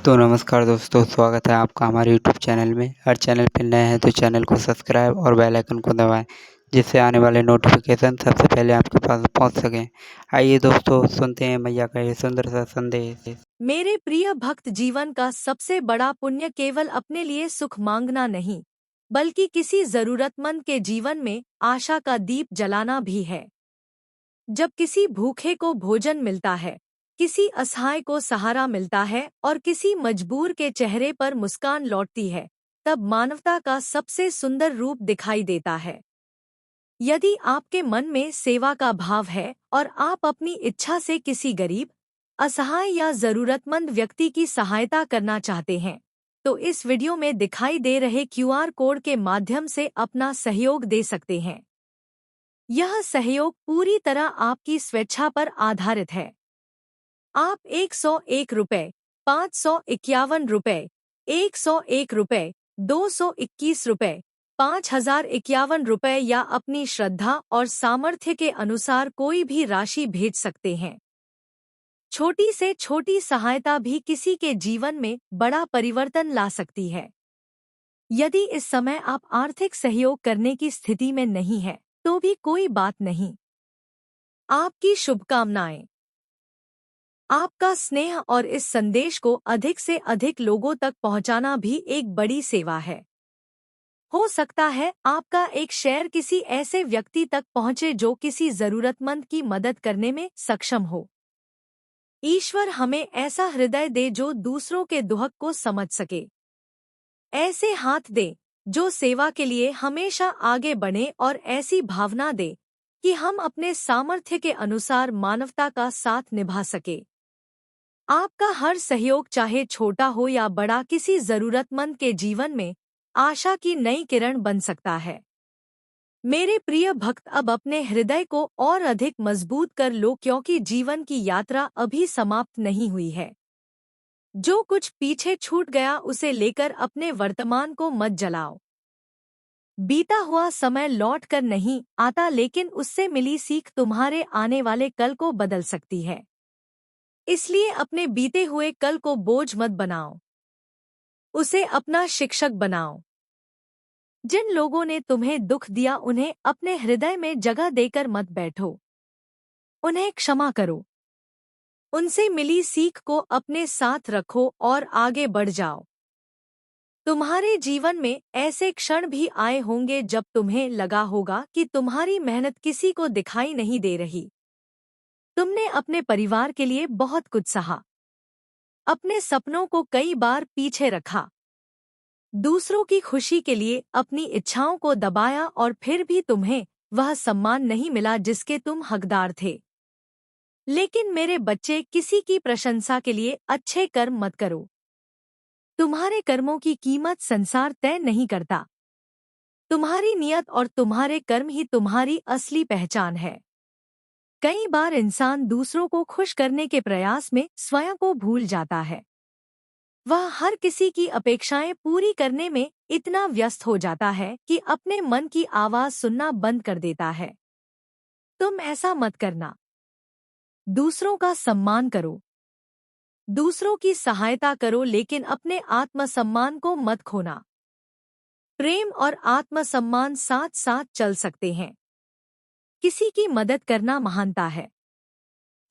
तो नमस्कार दोस्तों, स्वागत है आपका हमारे यूट्यूब चैनल में। अगर चैनल पर नए हैं तो चैनल को सब्सक्राइब और बेल आइकन को दबाएं, जिससे आने वाले नोटिफिकेशन सबसे पहले आपके पास पहुंच सकें। आइए दोस्तों, सुनते हैं मैया का ये सुंदर सा संदेश। मेरे प्रिय भक्त, जीवन का सबसे बड़ा पुण्य केवल अपने लिए सुख मांगना नहीं, बल्कि किसी जरूरतमंद के जीवन में आशा का दीप जलाना भी है। जब किसी भूखे को भोजन मिलता है, किसी असहाय को सहारा मिलता है और किसी मजबूर के चेहरे पर मुस्कान लौटती है, तब मानवता का सबसे सुंदर रूप दिखाई देता है। यदि आपके मन में सेवा का भाव है और आप अपनी इच्छा से किसी गरीब, असहाय या जरूरतमंद व्यक्ति की सहायता करना चाहते हैं, तो इस वीडियो में दिखाई दे रहे क्यूआर कोड के माध्यम से अपना सहयोग दे सकते हैं। यह सहयोग पूरी तरह आपकी स्वेच्छा पर आधारित है। आप 101 रुपये, 551 रुपये, 101 रुपये, 221 रुपये, 5051 रुपये या अपनी श्रद्धा और सामर्थ्य के अनुसार कोई भी राशि भेज सकते हैं। छोटी से छोटी सहायता भी किसी के जीवन में बड़ा परिवर्तन ला सकती है। यदि इस समय आप आर्थिक सहयोग करने की स्थिति में नहीं हैं, तो भी कोई बात नहीं। आपकी शुभकामनाएं। आपका स्नेह और इस संदेश को अधिक से अधिक लोगों तक पहुंचाना भी एक बड़ी सेवा है। हो सकता है आपका एक शेयर किसी ऐसे व्यक्ति तक पहुंचे जो किसी जरूरतमंद की मदद करने में सक्षम हो। ईश्वर हमें ऐसा हृदय दे जो दूसरों के दुख को समझ सके। ऐसे हाथ दे जो सेवा के लिए हमेशा आगे बढ़े और ऐसी भावना दे कि हम अपने सामर्थ्य के अनुसार मानवता का साथ निभा सके। आपका हर सहयोग, चाहे छोटा हो या बड़ा, किसी जरूरतमंद के जीवन में आशा की नई किरण बन सकता है। मेरे प्रिय भक्त, अब अपने हृदय को और अधिक मजबूत कर लो, क्योंकि जीवन की यात्रा अभी समाप्त नहीं हुई है। जो कुछ पीछे छूट गया उसे लेकर अपने वर्तमान को मत जलाओ। बीता हुआ समय लौट कर नहीं आता, लेकिन उससे मिली सीख तुम्हारे आने वाले कल को बदल सकती है। इसलिए अपने बीते हुए कल को बोझ मत बनाओ, उसे अपना शिक्षक बनाओ। जिन लोगों ने तुम्हें दुख दिया, उन्हें अपने हृदय में जगह देकर मत बैठो। उन्हें क्षमा करो, उनसे मिली सीख को अपने साथ रखो और आगे बढ़ जाओ। तुम्हारे जीवन में ऐसे क्षण भी आए होंगे जब तुम्हें लगा होगा कि तुम्हारी मेहनत किसी को दिखाई नहीं दे रही। तुमने अपने परिवार के लिए बहुत कुछ सहा, अपने सपनों को कई बार पीछे रखा, दूसरों की खुशी के लिए अपनी इच्छाओं को दबाया, और फिर भी तुम्हें वह सम्मान नहीं मिला जिसके तुम हकदार थे। लेकिन मेरे बच्चे, किसी की प्रशंसा के लिए अच्छे कर्म मत करो। तुम्हारे कर्मों की कीमत संसार तय नहीं करता। तुम्हारी नियत और तुम्हारे कर्म ही तुम्हारी असली पहचान है। कई बार इंसान दूसरों को खुश करने के प्रयास में स्वयं को भूल जाता है। वह हर किसी की अपेक्षाएं पूरी करने में इतना व्यस्त हो जाता है कि अपने मन की आवाज सुनना बंद कर देता है। तुम ऐसा मत करना। दूसरों का सम्मान करो, दूसरों की सहायता करो, लेकिन अपने आत्मसम्मान को मत खोना। प्रेम और आत्मसम्मान साथ साथ चल सकते हैं। किसी की मदद करना महानता है,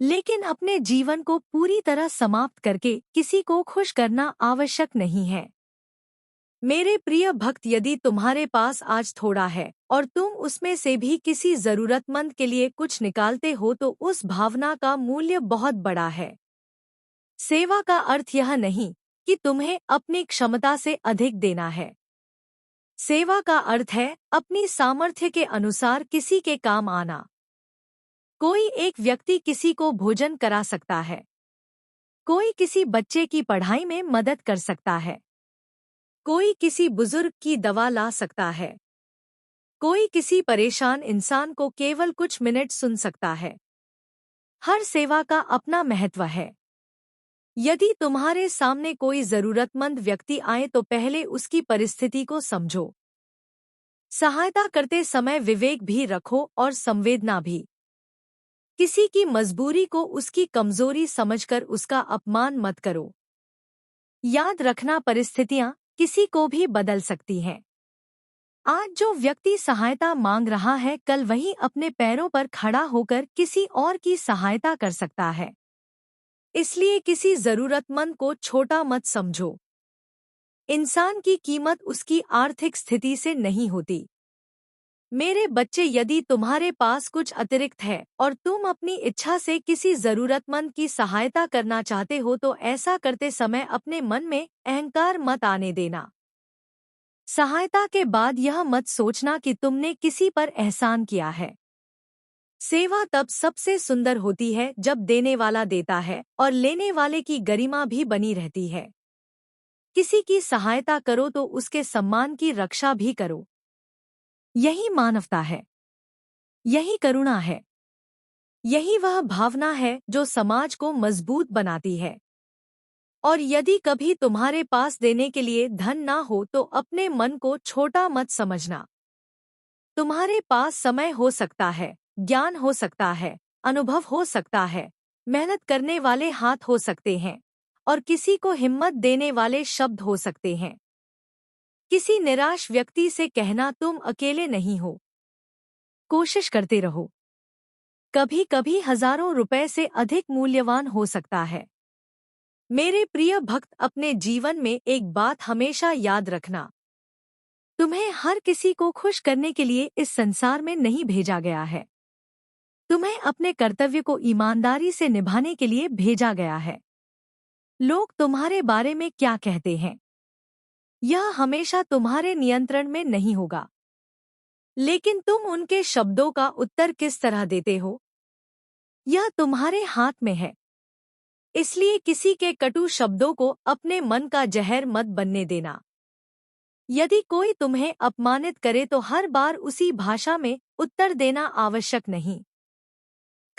लेकिन अपने जीवन को पूरी तरह समाप्त करके किसी को खुश करना आवश्यक नहीं है। मेरे प्रिय भक्त, यदि तुम्हारे पास आज थोड़ा है और तुम उसमें से भी किसी जरूरतमंद के लिए कुछ निकालते हो, तो उस भावना का मूल्य बहुत बड़ा है। सेवा का अर्थ यह नहीं कि तुम्हें अपनी क्षमता से अधिक देना है। सेवा का अर्थ है अपनी सामर्थ्य के अनुसार किसी के काम आना। कोई एक व्यक्ति किसी को भोजन करा सकता है, कोई किसी बच्चे की पढ़ाई में मदद कर सकता है, कोई किसी बुजुर्ग की दवा ला सकता है, कोई किसी परेशान इंसान को केवल कुछ मिनट सुन सकता है। हर सेवा का अपना महत्व है। यदि तुम्हारे सामने कोई जरूरतमंद व्यक्ति आए तो पहले उसकी परिस्थिति को समझो। सहायता करते समय विवेक भी रखो और संवेदना भी। किसी की मजबूरी को उसकी कमजोरी समझकर उसका अपमान मत करो। याद रखना, परिस्थितियां किसी को भी बदल सकती हैं। आज जो व्यक्ति सहायता मांग रहा है, कल वही अपने पैरों पर खड़ा होकर किसी और की सहायता कर सकता है। इसलिए किसी जरूरतमंद को छोटा मत समझो। इंसान की कीमत उसकी आर्थिक स्थिति से नहीं होती। मेरे बच्चे, यदि तुम्हारे पास कुछ अतिरिक्त है और तुम अपनी इच्छा से किसी जरूरतमंद की सहायता करना चाहते हो, तो ऐसा करते समय अपने मन में अहंकार मत आने देना। सहायता के बाद यह मत सोचना कि तुमने किसी पर एहसान किया है। सेवा तब सबसे सुंदर होती है जब देने वाला देता है और लेने वाले की गरिमा भी बनी रहती है। किसी की सहायता करो तो उसके सम्मान की रक्षा भी करो। यही मानवता है, यही करुणा है, यही वह भावना है जो समाज को मजबूत बनाती है। और यदि कभी तुम्हारे पास देने के लिए धन ना हो, तो अपने मन को छोटा मत समझना। तुम्हारे पास समय हो सकता है, ज्ञान हो सकता है, अनुभव हो सकता है, मेहनत करने वाले हाथ हो सकते हैं और किसी को हिम्मत देने वाले शब्द हो सकते हैं। किसी निराश व्यक्ति से कहना, तुम अकेले नहीं हो, कोशिश करते रहो। कभी कभी हजारों रुपए से अधिक मूल्यवान हो सकता है। मेरे प्रिय भक्त, अपने जीवन में एक बात हमेशा याद रखना। तुम्हें हर किसी को खुश करने के लिए इस संसार में नहीं भेजा गया है। तुम्हें अपने कर्तव्य को ईमानदारी से निभाने के लिए भेजा गया है। लोग तुम्हारे बारे में क्या कहते हैं, यह हमेशा तुम्हारे नियंत्रण में नहीं होगा। लेकिन तुम उनके शब्दों का उत्तर किस तरह देते हो, यह तुम्हारे हाथ में है। इसलिए किसी के कटु शब्दों को अपने मन का जहर मत बनने देना। यदि कोई तुम्हें अपमानित करे तो हर बार उसी भाषा में उत्तर देना आवश्यक नहीं।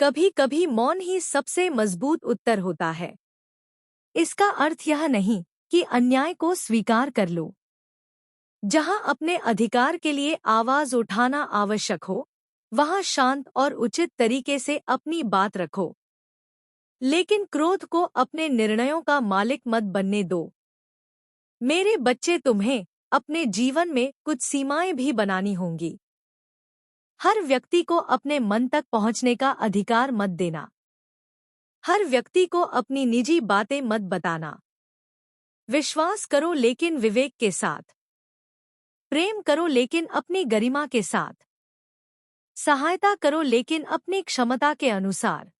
कभी कभी मौन ही सबसे मजबूत उत्तर होता है। इसका अर्थ यह नहीं कि अन्याय को स्वीकार कर लो। जहां अपने अधिकार के लिए आवाज उठाना आवश्यक हो, वहां शांत और उचित तरीके से अपनी बात रखो। लेकिन क्रोध को अपने निर्णयों का मालिक मत बनने दो। मेरे बच्चे, तुम्हें अपने जीवन में कुछ सीमाएं भी बनानी होंगी। हर व्यक्ति को अपने मन तक पहुंचने का अधिकार मत देना। हर व्यक्ति को अपनी निजी बातें मत बताना। विश्वास करो लेकिन विवेक के साथ। प्रेम करो लेकिन अपनी गरिमा के साथ। सहायता करो लेकिन अपनी क्षमता के अनुसार।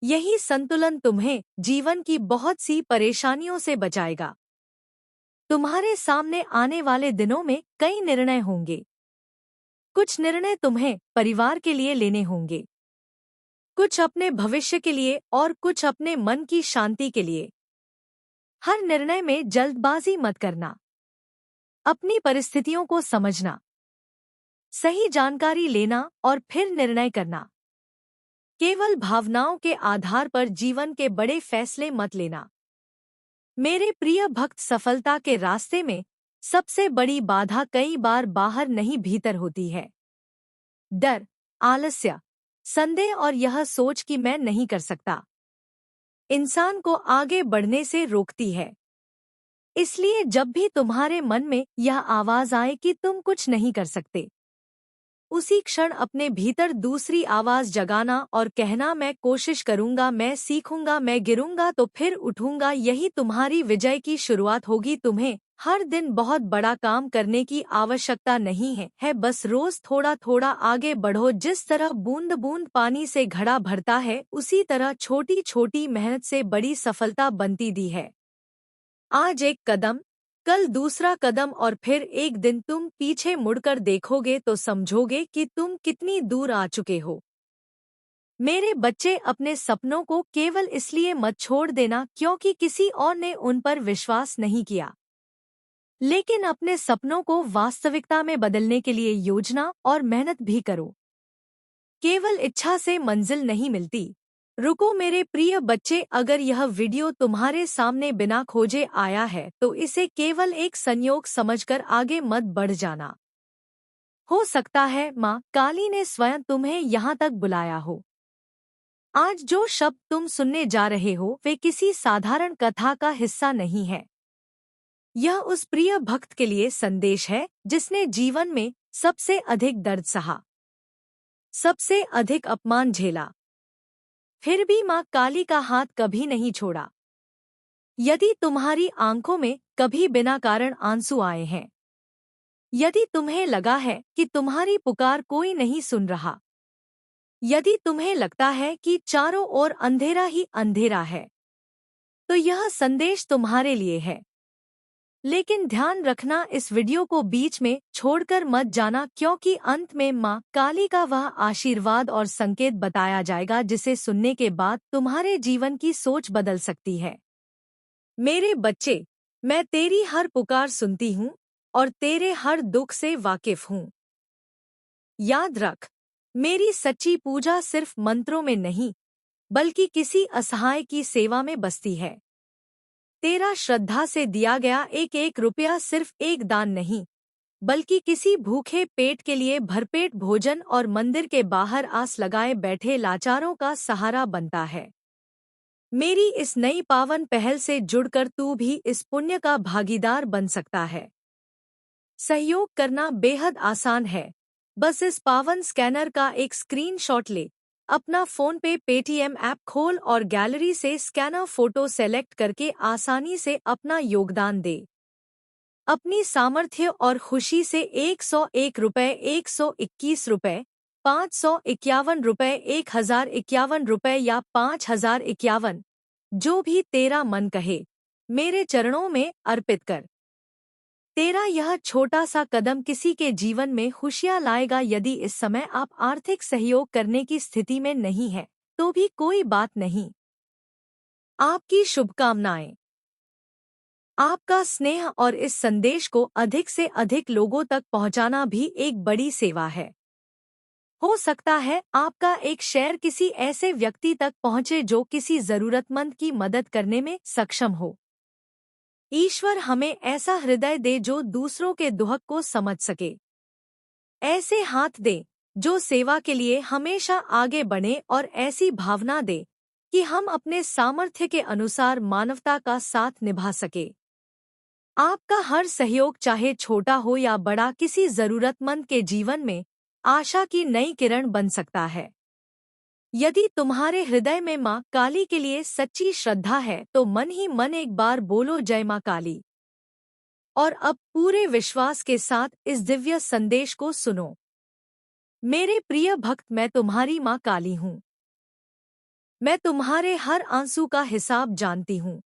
यही संतुलन तुम्हें जीवन की बहुत सी परेशानियों से बचाएगा। तुम्हारे सामने आने वाले दिनों में कई निर्णय होंगे। कुछ निर्णय तुम्हें परिवार के लिए लेने होंगे, कुछ अपने भविष्य के लिए और कुछ अपने मन की शांति के लिए। हर निर्णय में जल्दबाजी मत करना। अपनी परिस्थितियों को समझना, सही जानकारी लेना और फिर निर्णय करना। केवल भावनाओं के आधार पर जीवन के बड़े फैसले मत लेना। मेरे प्रिय भक्त, सफलता के रास्ते में सबसे बड़ी बाधा कई बार बाहर नहीं भीतर होती है। डर, आलस्य, संदेह और यह सोच कि मैं नहीं कर सकता, इंसान को आगे बढ़ने से रोकती है। इसलिए जब भी तुम्हारे मन में यह आवाज आए कि तुम कुछ नहीं कर सकते, उसी क्षण अपने भीतर दूसरी आवाज जगाना और कहना, मैं कोशिश करूंगा, मैं सीखूंगा, मैं गिरूंगा तो फिर उठूंगा। यही तुम्हारी विजय की शुरुआत होगी। तुम्हें हर दिन बहुत बड़ा काम करने की आवश्यकता नहीं है, बस रोज थोड़ा थोड़ा आगे बढ़ो। जिस तरह बूंद बूंद पानी से घड़ा भरता है, उसी तरह छोटी छोटी मेहनत से बड़ी सफलता बनती दी है। आज एक कदम, कल दूसरा कदम और फिर एक दिन तुम पीछे मुड़कर देखोगे तो समझोगे कि तुम कितनी दूर आ चुके हो। मेरे बच्चे, अपने सपनों को केवल इसलिए मत छोड़ देना क्योंकि किसी और ने उन पर विश्वास नहीं किया, लेकिन अपने सपनों को वास्तविकता में बदलने के लिए योजना और मेहनत भी करो। केवल इच्छा से मंजिल नहीं मिलती। रुको मेरे प्रिय बच्चे, अगर यह वीडियो तुम्हारे सामने बिना खोजे आया है तो इसे केवल एक संयोग समझकर आगे मत बढ़ जाना। हो सकता है माँ काली ने स्वयं तुम्हें यहाँ तक बुलाया हो। आज जो शब्द तुम सुनने जा रहे हो वे किसी साधारण कथा का हिस्सा नहीं है। यह उस प्रिय भक्त के लिए संदेश है जिसने जीवन में सबसे अधिक दर्द सहा, सबसे अधिक अपमान झेला, फिर भी माँ काली का हाथ कभी नहीं छोड़ा। यदि तुम्हारी आंखों में कभी बिना कारण आंसू आए हैं, यदि तुम्हें लगा है कि तुम्हारी पुकार कोई नहीं सुन रहा, यदि तुम्हें लगता है कि चारों ओर अंधेरा ही अंधेरा है, तो यह संदेश तुम्हारे लिए है। लेकिन ध्यान रखना, इस वीडियो को बीच में छोड़कर मत जाना, क्योंकि अंत में माँ काली का वह आशीर्वाद और संकेत बताया जाएगा जिसे सुनने के बाद तुम्हारे जीवन की सोच बदल सकती है। मेरे बच्चे, मैं तेरी हर पुकार सुनती हूँ और तेरे हर दुख से वाकिफ हूँ। याद रख, मेरी सच्ची पूजा सिर्फ मंत्रों में नहीं, बल्कि किसी असहाय की सेवा में बसती है। तेरा श्रद्धा से दिया गया एक एक रुपया सिर्फ एक दान नहीं, बल्कि किसी भूखे पेट के लिए भरपेट भोजन और मंदिर के बाहर आस लगाए बैठे लाचारों का सहारा बनता है। मेरी इस नई पावन पहल से जुड़कर तू भी इस पुण्य का भागीदार बन सकता है। सहयोग करना बेहद आसान है। बस इस पावन स्कैनर का एक स्क्रीनशॉट ले, अपना फोन पे पेटीएम ऐप खोल और गैलरी से स्कैनर फोटो सेलेक्ट करके आसानी से अपना योगदान दे। अपनी सामर्थ्य और खुशी से 101 रुपए, 121 रुपए, 551 रुपए, 1051 रुपए या 5051, जो भी तेरा मन कहे, मेरे चरणों में अर्पित कर। तेरा यह छोटा सा कदम किसी के जीवन में खुशियां लाएगा। यदि इस समय आप आर्थिक सहयोग करने की स्थिति में नहीं हैं, तो भी कोई बात नहीं। आपकी शुभकामनाएं, आपका स्नेह और इस संदेश को अधिक से अधिक लोगों तक पहुंचाना भी एक बड़ी सेवा है। हो सकता है आपका एक शेयर किसी ऐसे व्यक्ति तक पहुंचे जो किसी जरूरतमंद की मदद करने में सक्षम हो। ईश्वर हमें ऐसा हृदय दे जो दूसरों के दुख को समझ सके, ऐसे हाथ दे जो सेवा के लिए हमेशा आगे बढ़े और ऐसी भावना दे कि हम अपने सामर्थ्य के अनुसार मानवता का साथ निभा सके। आपका हर सहयोग, चाहे छोटा हो या बड़ा, किसी जरूरतमंद के जीवन में आशा की नई किरण बन सकता है। यदि तुम्हारे हृदय में माँ काली के लिए सच्ची श्रद्धा है तो मन ही मन एक बार बोलो, जय माँ काली। और अब पूरे विश्वास के साथ इस दिव्य संदेश को सुनो। मेरे प्रिय भक्त, मैं तुम्हारी माँ काली हूँ। मैं तुम्हारे हर आंसू का हिसाब जानती हूँ।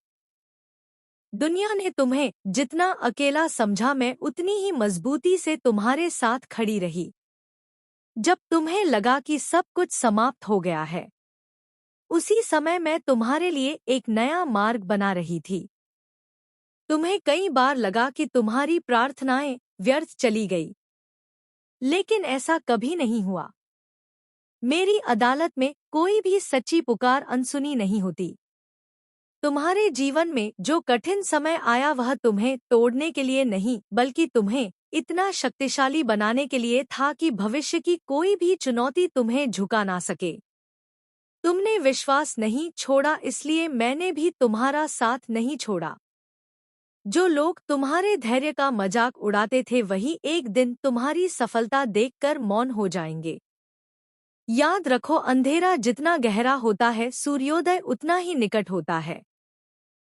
दुनिया ने तुम्हें जितना अकेला समझा, मैं उतनी ही मजबूती से तुम्हारे साथ खड़ी रही। जब तुम्हें लगा कि सब कुछ समाप्त हो गया है, उसी समय मैं तुम्हारे लिए एक नया मार्ग बना रही थी। तुम्हें कई बार लगा कि तुम्हारी प्रार्थनाएं व्यर्थ चली गई, लेकिन ऐसा कभी नहीं हुआ। मेरी अदालत में कोई भी सच्ची पुकार अनसुनी नहीं होती। तुम्हारे जीवन में जो कठिन समय आया वह तुम्हें तोड़ने के लिए नहीं, बल्कि तुम्हें इतना शक्तिशाली बनाने के लिए था कि भविष्य की कोई भी चुनौती तुम्हें झुका ना सके। तुमने विश्वास नहीं छोड़ा, इसलिए मैंने भी तुम्हारा साथ नहीं छोड़ा। जो लोग तुम्हारे धैर्य का मजाक उड़ाते थे, वही एक दिन तुम्हारी सफलता देखकर मौन हो जाएंगे। याद रखो, अंधेरा जितना गहरा होता है, सूर्योदय उतना ही निकट होता है।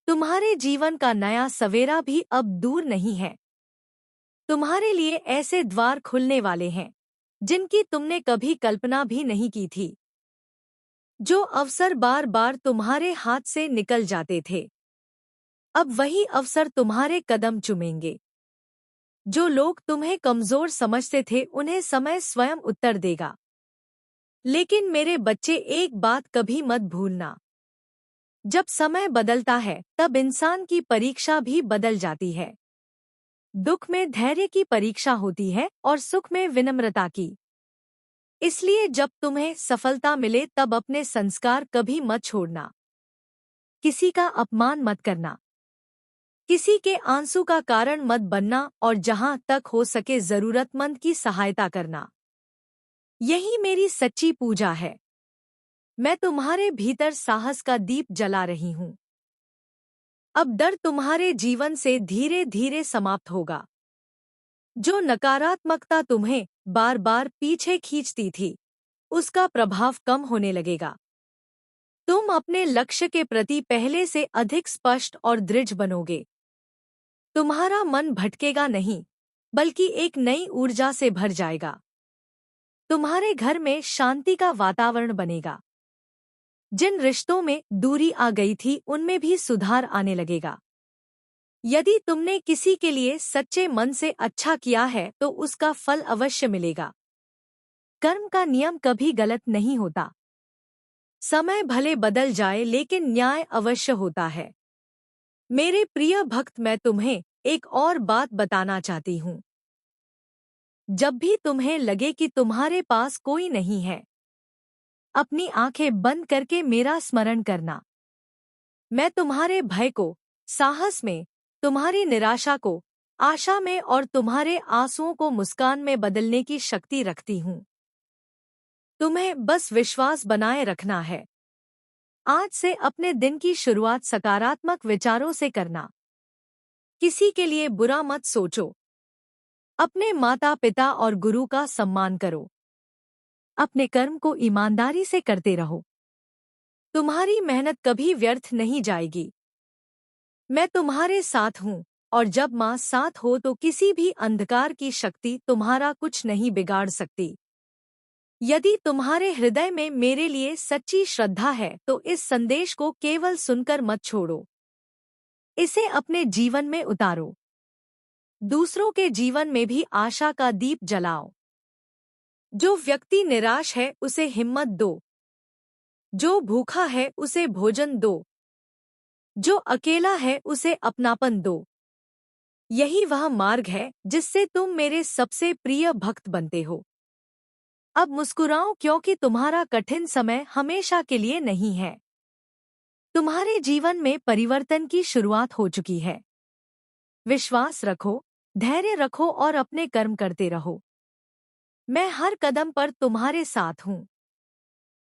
तुम्हारे जीवन का नया सवेरा भी अब दूर नहीं है। तुम्हारे लिए ऐसे द्वार खुलने वाले हैं जिनकी तुमने कभी कल्पना भी नहीं की थी। जो अवसर बार बार तुम्हारे हाथ से निकल जाते थे, अब वही अवसर तुम्हारे कदम चूमेंगे। जो लोग तुम्हें कमजोर समझते थे, उन्हें समय स्वयं उत्तर देगा। लेकिन मेरे बच्चे, एक बात कभी मत भूलना, जब समय बदलता है तब इंसान की परीक्षा भी बदल जाती है। दुख में धैर्य की परीक्षा होती है और सुख में विनम्रता की। इसलिए जब तुम्हें सफलता मिले तब अपने संस्कार कभी मत छोड़ना। किसी का अपमान मत करना, किसी के आंसू का कारण मत बनना और जहां तक हो सके जरूरतमंद की सहायता करना। यही मेरी सच्ची पूजा है। मैं तुम्हारे भीतर साहस का दीप जला रही हूँ। अब डर तुम्हारे जीवन से धीरे धीरे समाप्त होगा। जो नकारात्मकता तुम्हें बार बार पीछे खींचती थी, उसका प्रभाव कम होने लगेगा। तुम अपने लक्ष्य के प्रति पहले से अधिक स्पष्ट और दृढ़ बनोगे। तुम्हारा मन भटकेगा नहीं, बल्कि एक नई ऊर्जा से भर जाएगा। तुम्हारे घर में शांति का वातावरण बनेगा। जिन रिश्तों में दूरी आ गई थी, उनमें भी सुधार आने लगेगा। यदि तुमने किसी के लिए सच्चे मन से अच्छा किया है, तो उसका फल अवश्य मिलेगा। कर्म का नियम कभी गलत नहीं होता। समय भले बदल जाए, लेकिन न्याय अवश्य होता है। मेरे प्रिय भक्त, मैं तुम्हें एक और बात बताना चाहती हूँ। जब भी तुम्हें लगे कि तुम्हारे पास कोई नहीं है, अपनी आंखें बंद करके मेरा स्मरण करना। मैं तुम्हारे भय को साहस में, तुम्हारी निराशा को आशा में और तुम्हारे आंसुओं को मुस्कान में बदलने की शक्ति रखती हूँ। तुम्हें बस विश्वास बनाए रखना है। आज से अपने दिन की शुरुआत सकारात्मक विचारों से करना। किसी के लिए बुरा मत सोचो। अपने माता पिता और गुरु का सम्मान करो। अपने कर्म को ईमानदारी से करते रहो। तुम्हारी मेहनत कभी व्यर्थ नहीं जाएगी। मैं तुम्हारे साथ हूँ, और जब माँ साथ हो तो किसी भी अंधकार की शक्ति तुम्हारा कुछ नहीं बिगाड़ सकती। यदि तुम्हारे हृदय में मेरे लिए सच्ची श्रद्धा है, तो इस संदेश को केवल सुनकर मत छोड़ो। इसे अपने जीवन में उतारो। दूसरों के जीवन में भी आशा का दीप जलाओ। जो व्यक्ति निराश है, उसे हिम्मत दो। जो भूखा है, उसे भोजन दो। जो अकेला है, उसे अपनापन दो। यही वह मार्ग है जिससे तुम मेरे सबसे प्रिय भक्त बनते हो। अब मुस्कुराओ, क्योंकि तुम्हारा कठिन समय हमेशा के लिए नहीं है। तुम्हारे जीवन में परिवर्तन की शुरुआत हो चुकी है। विश्वास रखो, धैर्य रखो और अपने कर्म करते रहो। मैं हर कदम पर तुम्हारे साथ हूँ।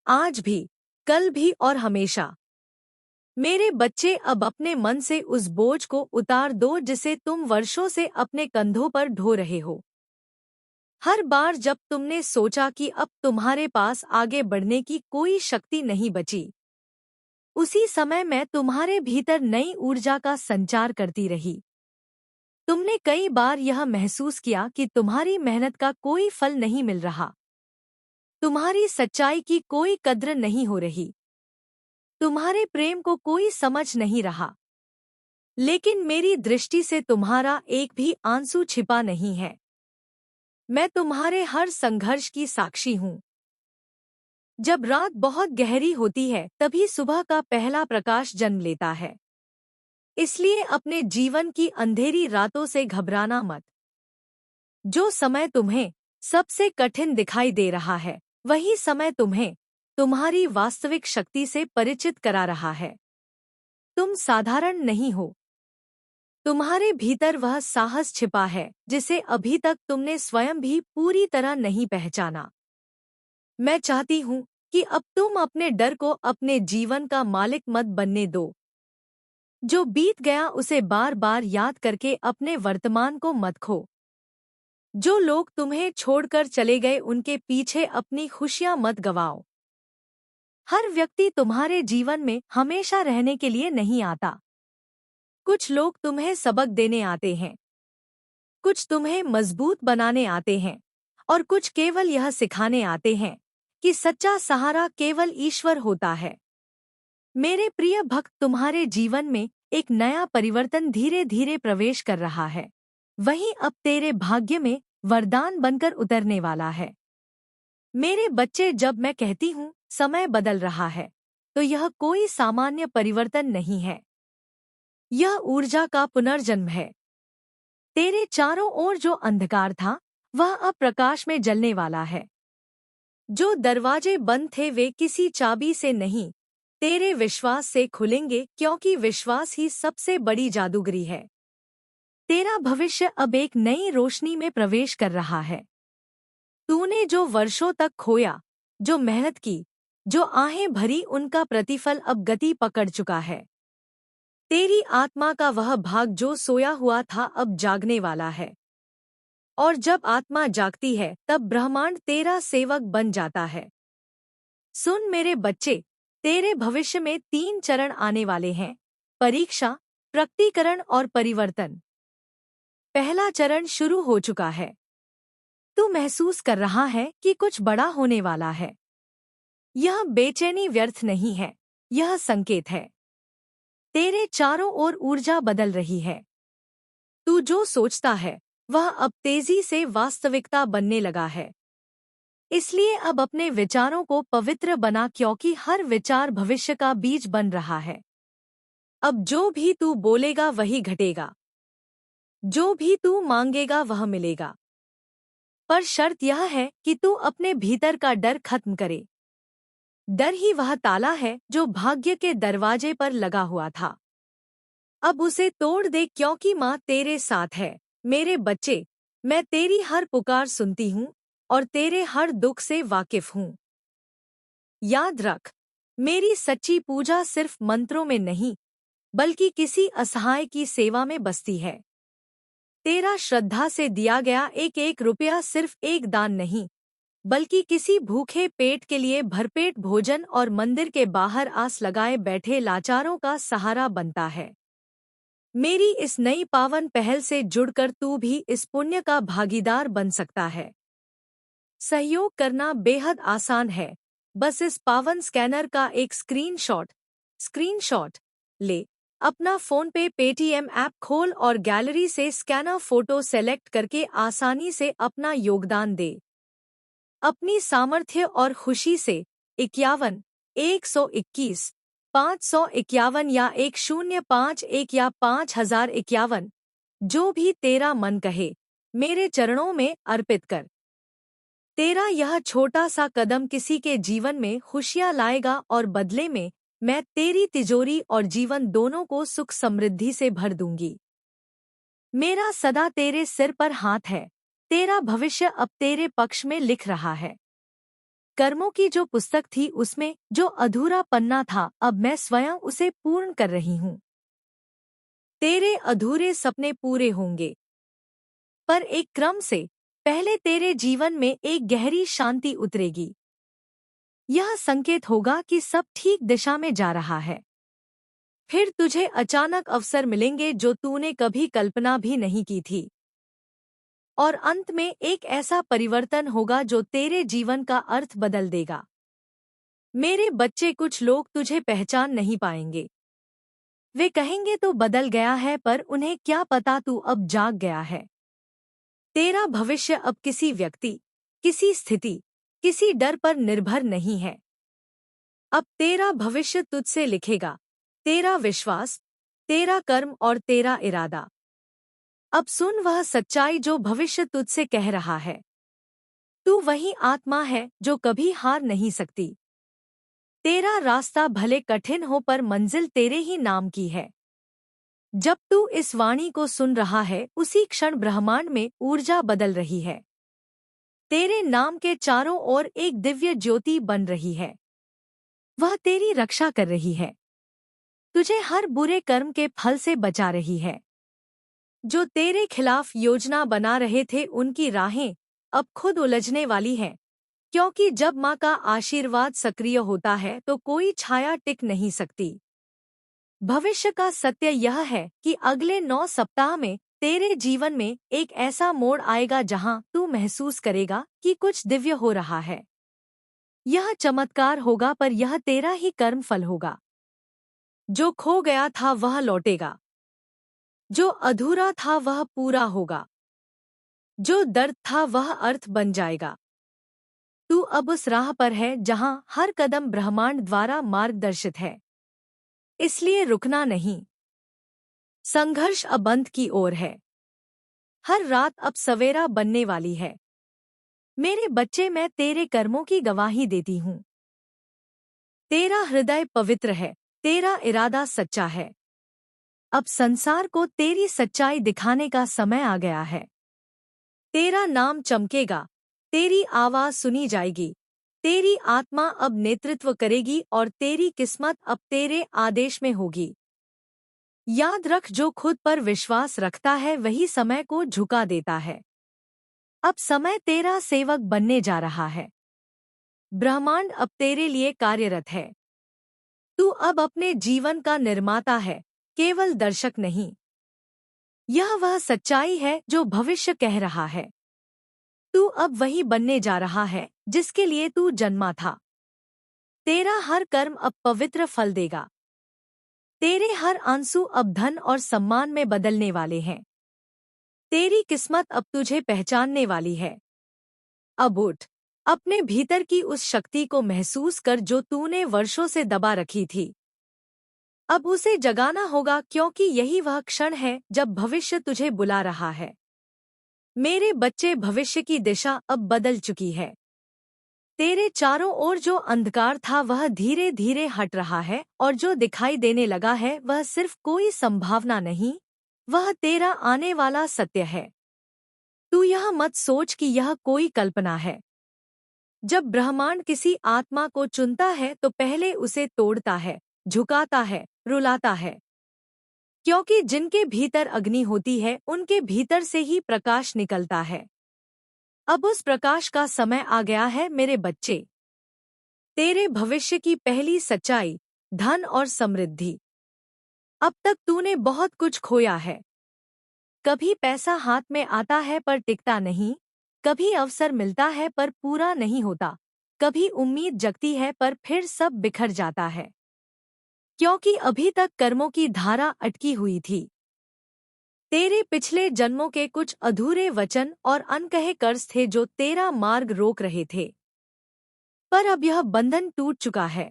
आज भी, कल भी और हमेशा। मेरे बच्चे, अब अपने मन से उस बोझ को उतार दो जिसे तुम वर्षों से अपने कंधों पर ढो रहे हो। हर बार जब तुमने सोचा कि अब तुम्हारे पास आगे बढ़ने की कोई शक्ति नहीं बची, उसी समय मैं तुम्हारे भीतर नई ऊर्जा का संचार करती रही। तुमने कई बार यह महसूस किया कि तुम्हारी मेहनत का कोई फल नहीं मिल रहा। तुम्हारी सच्चाई की कोई कद्र नहीं हो रही। तुम्हारे प्रेम को कोई समझ नहीं रहा। लेकिन मेरी दृष्टि से तुम्हारा एक भी आंसू छिपा नहीं है। मैं तुम्हारे हर संघर्ष की साक्षी हूँ। जब रात बहुत गहरी होती है, तभी सुबह का पहला प्रकाश जन्म लेता है। इसलिए अपने जीवन की अंधेरी रातों से घबराना मत। जो समय तुम्हें सबसे कठिन दिखाई दे रहा है, वही समय तुम्हें तुम्हारी वास्तविक शक्ति से परिचित करा रहा है। तुम साधारण नहीं हो। तुम्हारे भीतर वह साहस छिपा है जिसे अभी तक तुमने स्वयं भी पूरी तरह नहीं पहचाना। मैं चाहती हूँ कि अब तुम अपने डर को अपने जीवन का मालिक मत बनने दो। जो बीत गया उसे बार बार याद करके अपने वर्तमान को मत खो। जो लोग तुम्हें छोड़कर चले गए, उनके पीछे अपनी खुशियां मत गवाओ। हर व्यक्ति तुम्हारे जीवन में हमेशा रहने के लिए नहीं आता। कुछ लोग तुम्हें सबक देने आते हैं, कुछ तुम्हें मजबूत बनाने आते हैं, और कुछ केवल यह सिखाने आते हैं कि सच्चा सहारा केवल ईश्वर होता है। मेरे प्रिय भक्त, तुम्हारे जीवन में एक नया परिवर्तन धीरे धीरे प्रवेश कर रहा है। वही अब तेरे भाग्य में वरदान बनकर उतरने वाला है। मेरे बच्चे, जब मैं कहती हूँ समय बदल रहा है, तो यह कोई सामान्य परिवर्तन नहीं है। यह ऊर्जा का पुनर्जन्म है। तेरे चारों ओर जो अंधकार था, वह अब प्रकाश में जलने वाला है। जो दरवाजे बंद थे, वे किसी चाबी से नहीं, तेरे विश्वास से खुलेंगे, क्योंकि विश्वास ही सबसे बड़ी जादूगरी है। तेरा भविष्य अब एक नई रोशनी में प्रवेश कर रहा है। तूने जो वर्षों तक खोया, जो मेहनत की, जो आहें भरी उनका प्रतिफल अब गति पकड़ चुका है। तेरी आत्मा का वह भाग जो सोया हुआ था अब जागने वाला है। और जब आत्मा जागती है तब ब्रह्मांड तेरा सेवक बन जाता है। सुन मेरे बच्चे, तेरे भविष्य में 3 चरण आने वाले हैं: परीक्षा, प्रकटीकरण और परिवर्तन। पहला चरण शुरू हो चुका है। तू महसूस कर रहा है कि कुछ बड़ा होने वाला है। यह बेचैनी व्यर्थ नहीं है, यह संकेत है। तेरे चारों ओर ऊर्जा बदल रही है। तू जो सोचता है वह अब तेजी से वास्तविकता बनने लगा है। इसलिए अब अपने विचारों को पवित्र बना, क्योंकि हर विचार भविष्य का बीज बन रहा है। अब जो भी तू बोलेगा वही घटेगा, जो भी तू मांगेगा वह मिलेगा। पर शर्त यह है कि तू अपने भीतर का डर खत्म करे। डर ही वह ताला है जो भाग्य के दरवाजे पर लगा हुआ था। अब उसे तोड़ दे, क्योंकि माँ तेरे साथ है। मेरे बच्चे, मैं तेरी हर पुकार सुनती हूँ और तेरे हर दुख से वाकिफ हूँ। याद रख, मेरी सच्ची पूजा सिर्फ मंत्रों में नहीं, बल्कि किसी असहाय की सेवा में बसती है। तेरा श्रद्धा से दिया गया एक एक रुपया सिर्फ एक दान नहीं, बल्कि किसी भूखे पेट के लिए भरपेट भोजन और मंदिर के बाहर आस लगाए बैठे लाचारों का सहारा बनता है। मेरी इस नई पावन पहल से जुड़कर तू भी इस पुण्य का भागीदार बन सकता है। सहयोग करना बेहद आसान है। बस इस पावन स्कैनर का एक स्क्रीनशॉट ले, अपना फोन पे पेटीएम ऐप खोल और गैलरी से स्कैनर फोटो सेलेक्ट करके आसानी से अपना योगदान दे। अपनी सामर्थ्य और खुशी से 51, 121, 551 या 1051 या 5051, जो भी तेरा मन कहे, मेरे चरणों में अर्पित कर। तेरा यह छोटा सा कदम किसी के जीवन में खुशियाँ लाएगा और बदले में मैं तेरी तिजोरी और जीवन दोनों को सुख समृद्धि से भर दूंगी। मेरा सदा तेरे सिर पर हाथ है। तेरा भविष्य अब तेरे पक्ष में लिख रहा है। कर्मों की जो पुस्तक थी उसमें जो अधूरा पन्ना था, अब मैं स्वयं उसे पूर्ण कर रही हूँ। तेरे अधूरे सपने पूरे होंगे, पर एक क्रम से। पहले तेरे जीवन में एक गहरी शांति उतरेगी। यह संकेत होगा कि सब ठीक दिशा में जा रहा है। फिर तुझे अचानक अवसर मिलेंगे जो तूने कभी कल्पना भी नहीं की थी। और अंत में एक ऐसा परिवर्तन होगा जो तेरे जीवन का अर्थ बदल देगा। मेरे बच्चे, कुछ लोग तुझे पहचान नहीं पाएंगे। वे कहेंगे तो बदल गया है, पर उन्हें क्या पता तू अब जाग गया है। तेरा भविष्य अब किसी व्यक्ति, किसी स्थिति, किसी डर पर निर्भर नहीं है। अब तेरा भविष्य तुझसे लिखेगा तेरा विश्वास, तेरा कर्म और तेरा इरादा। अब सुन वह सच्चाई जो भविष्य तुझसे कह रहा है। तू वही आत्मा है जो कभी हार नहीं सकती। तेरा रास्ता भले कठिन हो, पर मंजिल तेरे ही नाम की है। जब तू इस वाणी को सुन रहा है, उसी क्षण ब्रह्मांड में ऊर्जा बदल रही है। तेरे नाम के चारों ओर एक दिव्य ज्योति बन रही है। वह तेरी रक्षा कर रही है, तुझे हर बुरे कर्म के फल से बचा रही है। जो तेरे खिलाफ योजना बना रहे थे, उनकी राहें अब खुद उलझने वाली हैं, क्योंकि जब माँ का आशीर्वाद सक्रिय होता है तो कोई छाया टिक नहीं सकती। भविष्य का सत्य यह है कि अगले 9 सप्ताह में तेरे जीवन में एक ऐसा मोड़ आएगा जहां तू महसूस करेगा कि कुछ दिव्य हो रहा है। यह चमत्कार होगा, पर यह तेरा ही कर्म फल होगा। जो खो गया था वह लौटेगा, जो अधूरा था वह पूरा होगा, जो दर्द था वह अर्थ बन जाएगा। तू अब उस राह पर है जहां हर कदम ब्रह्मांड द्वारा मार्गदर्शित है। इसलिए रुकना नहीं। संघर्ष अब अंत की ओर है। हर रात अब सवेरा बनने वाली है। मेरे बच्चे, मैं तेरे कर्मों की गवाही देती हूँ। तेरा हृदय पवित्र है, तेरा इरादा सच्चा है। अब संसार को तेरी सच्चाई दिखाने का समय आ गया है। तेरा नाम चमकेगा, तेरी आवाज सुनी जाएगी, तेरी आत्मा अब नेतृत्व करेगी और तेरी किस्मत अब तेरे आदेश में होगी। याद रख, जो खुद पर विश्वास रखता है वही समय को झुका देता है। अब समय तेरा सेवक बनने जा रहा है। ब्रह्मांड अब तेरे लिए कार्यरत है। तू अब अपने जीवन का निर्माता है, केवल दर्शक नहीं। यह वह सच्चाई है जो भविष्य कह रहा है। तू अब वही बनने जा रहा है जिसके लिए तू जन्मा था। तेरा हर कर्म अब पवित्र फल देगा। तेरे हर आंसू अब धन और सम्मान में बदलने वाले हैं। तेरी किस्मत अब तुझे पहचानने वाली है। अब उठ, अपने भीतर की उस शक्ति को महसूस कर जो तूने वर्षों से दबा रखी थी। अब उसे जगाना होगा, क्योंकि यही वह क्षण है जब भविष्य तुझे बुला रहा है। मेरे बच्चे, भविष्य की दिशा अब बदल चुकी है। तेरे चारों ओर जो अंधकार था वह धीरे धीरे हट रहा है, और जो दिखाई देने लगा है वह सिर्फ कोई संभावना नहीं, वह तेरा आने वाला सत्य है। तू यह मत सोच कि यह कोई कल्पना है। जब ब्रह्मांड किसी आत्मा को चुनता है तो पहले उसे तोड़ता है, झुकाता है, रुलाता है। क्योंकि जिनके भीतर अग्नि होती है उनके भीतर से ही प्रकाश निकलता है। अब उस प्रकाश का समय आ गया है मेरे बच्चे। तेरे भविष्य की पहली सच्चाई, धन और समृद्धि। अब तक तूने बहुत कुछ खोया है। कभी पैसा हाथ में आता है पर टिकता नहीं, कभी अवसर मिलता है पर पूरा नहीं होता, कभी उम्मीद जगती है पर फिर सब बिखर जाता है। क्योंकि अभी तक कर्मों की धारा अटकी हुई थी। तेरे पिछले जन्मों के कुछ अधूरे वचन और अनकहे कर्ज थे जो तेरा मार्ग रोक रहे थे। पर अब यह बंधन टूट चुका है।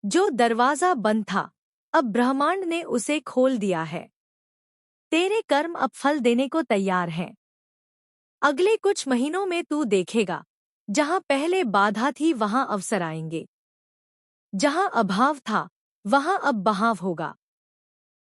जो दरवाजा बंद था, अब ब्रह्मांड ने उसे खोल दिया है। तेरे कर्म अब फल देने को तैयार हैं। अगले कुछ महीनों में तू देखेगा, जहां पहले बाधा थी वहां अवसर आएंगे। जहां अभाव था वहां अब बहाव होगा।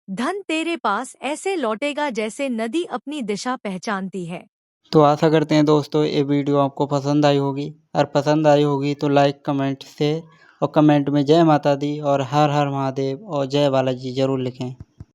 धन तेरे पास ऐसे लौटेगा जैसे नदी अपनी दिशा पहचानती है। तो आशा करते हैं दोस्तों ये वीडियो आपको पसंद आई होगी, और पसंद आई होगी तो लाइक, कमेंट, शेयर और कमेंट में जय माता दी और हर हर महादेव और जय बालाजी ज़रूर लिखें।